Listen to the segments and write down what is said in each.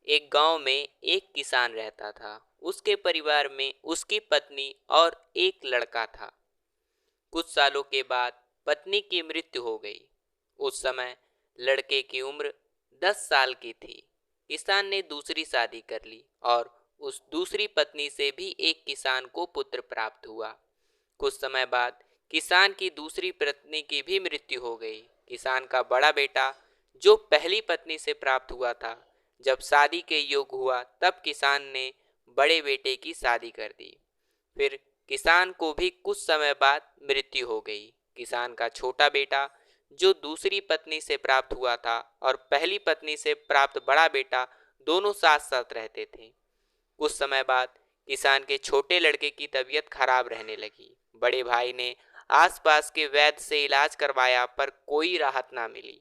एक गांव में एक किसान रहता था। उसके परिवार में उसकी पत्नी और एक लड़का था। कुछ सालों के बाद पत्नी की मृत्यु हो गई। उस समय लड़के की उम्र 10 साल की थी। किसान ने दूसरी शादी कर ली और उस दूसरी पत्नी से भी एक किसान को पुत्र प्राप्त हुआ। कुछ समय बाद किसान की दूसरी पत्नी की भी मृत्यु हो गई। किसान का बड़ा बेटा जो पहली पत्नी से प्राप्त हुआ था, जब शादी के योग्य हुआ तब किसान ने बड़े बेटे की शादी कर दी। फिर किसान को भी कुछ समय बाद मृत्यु हो गई। किसान का छोटा बेटा जो दूसरी पत्नी से प्राप्त हुआ था और पहली पत्नी से प्राप्त बड़ा बेटा दोनों साथ साथ रहते थे। कुछ समय बाद किसान के छोटे लड़के की तबीयत खराब रहने लगी। बड़े भाई ने आसपास के वैद्य से इलाज करवाया पर कोई राहत ना मिली।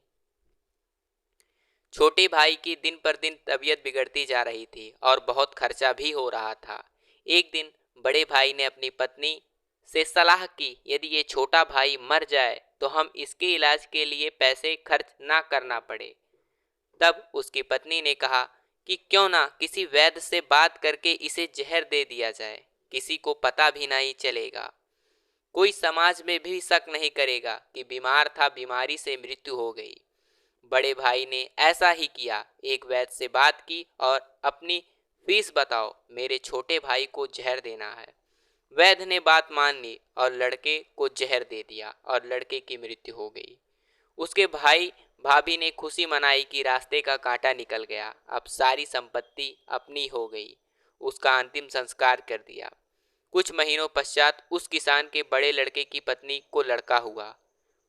छोटे भाई की दिन पर दिन तबीयत बिगड़ती जा रही थी और बहुत खर्चा भी हो रहा था। एक दिन बड़े भाई ने अपनी पत्नी से सलाह की, यदि ये छोटा भाई मर जाए तो हम इसके इलाज के लिए पैसे खर्च ना करना पड़े। तब उसकी पत्नी ने कहा कि क्यों ना किसी वैद्य से बात करके इसे जहर दे दिया जाए, किसी को पता भी नहीं चलेगा, कोई समाज में भी शक नहीं करेगा कि बीमार था, बीमारी से मृत्यु हो गई। बड़े भाई ने ऐसा ही किया। एक वैद्य से बात की और अपनी फीस बताओ, मेरे छोटे भाई को जहर देना है। वैद्य ने बात मान ली और लड़के को जहर दे दिया और लड़के की मृत्यु हो गई। उसके भाई भाभी ने खुशी मनाई कि रास्ते का कांटा निकल गया, अब सारी संपत्ति अपनी हो गई। उसका अंतिम संस्कार कर दिया। कुछ महीनों पश्चात उस किसान के बड़े लड़के की पत्नी को लड़का हुआ।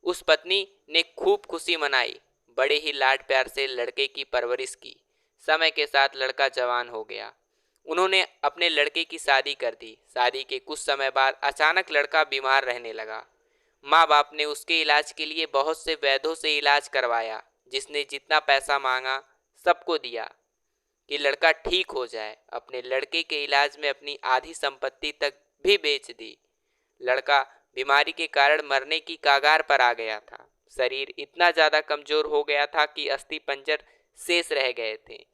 उस पत्नी ने खूब खुशी मनाई, बड़े ही लाड प्यार से लड़के की परवरिश की। समय के साथ लड़का जवान हो गया। उन्होंने अपने लड़के की शादी कर दी। शादी के कुछ समय बाद अचानक लड़का बीमार रहने लगा। माँ बाप ने उसके इलाज के लिए बहुत से वैद्यों से इलाज करवाया। जिसने जितना पैसा मांगा सबको दिया कि लड़का ठीक हो जाए। अपने लड़के के इलाज में अपनी आधी संपत्ति तक भी बेच दी। लड़का बीमारी के कारण मरने की कगार पर आ गया था। शरीर इतना ज्यादा कमजोर हो गया था कि अस्थि पंजर शेष रह गए थे।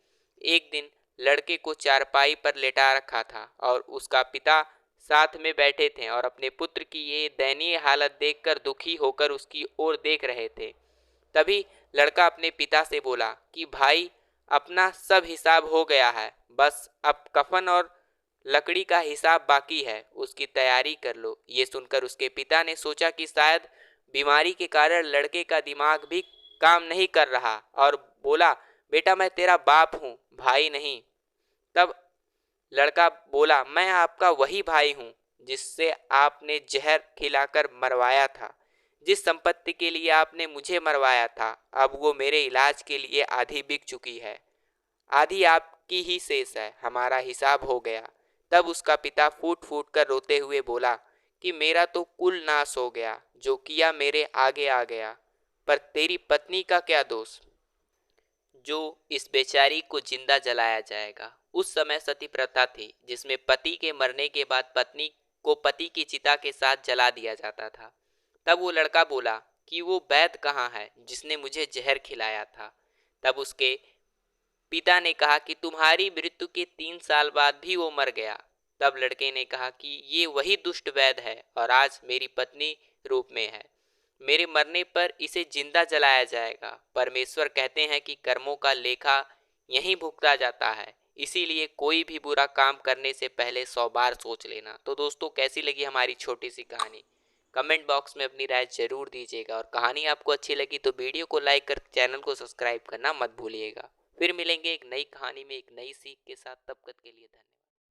एक दिन लड़के को चारपाई पर लेटा रखा था और उसका पिता साथ में बैठे थे और अपने पुत्र की ये दयनीय हालत देखकर दुखी होकर उसकी ओर देख रहे थे। तभी लड़का अपने पिता से बोला कि भाई, अपना सब हिसाब हो गया है, बस अब कफन और लकड़ी का हिसाब बाकी है, उसकी तैयारी कर लो। ये सुनकर उसके पिता ने सोचा कि शायद बीमारी के कारण लड़के का दिमाग भी काम नहीं कर रहा और बोला, बेटा मैं तेरा बाप हूँ, भाई नहीं। तब लड़का बोला, मैं आपका वही भाई हूँ जिससे आपने जहर खिलाकर मरवाया था। जिस संपत्ति के लिए आपने मुझे मरवाया था, अब वो मेरे इलाज के लिए आधी बिक चुकी है, आधी आपकी ही शेष है, हमारा हिसाब हो गया। तब उसका पिता फूट फूट कर रोते हुए बोला कि मेरा तो कुल नाश हो गया, जो किया मेरे आगे आ गया, पर तेरी पत्नी का क्या दोष जो इस बेचारी को जिंदा जलाया जाएगा। उस समय सती प्रथा थी जिसमें पति के मरने के बाद पत्नी को पति की चिता के साथ जला दिया जाता था। तब वो लड़का बोला कि वो वैद्य कहाँ है जिसने मुझे जहर खिलाया था। तब उसके पिता ने कहा कि तुम्हारी मृत्यु के 3 साल बाद भी वो मर गया। तब लड़के ने कहा कि ये वही दुष्ट वैद्य है और आज मेरी पत्नी रूप में है। मेरे मरने पर इसे जिंदा जलाया जाएगा। परमेश्वर कहते हैं कि कर्मों का लेखा यहीं भुगता जाता है, इसीलिए कोई भी बुरा काम करने से पहले 100 बार सोच लेना। तो दोस्तों, कैसी लगी हमारी छोटी सी कहानी? कमेंट बॉक्स में अपनी राय जरूर दीजिएगा और कहानी आपको अच्छी लगी तो वीडियो को लाइक कर चैनल को सब्सक्राइब करना मत भूलिएगा। फिर मिलेंगे एक नई कहानी में एक नई सीख के साथ। तब तक के लिए धन्यवाद।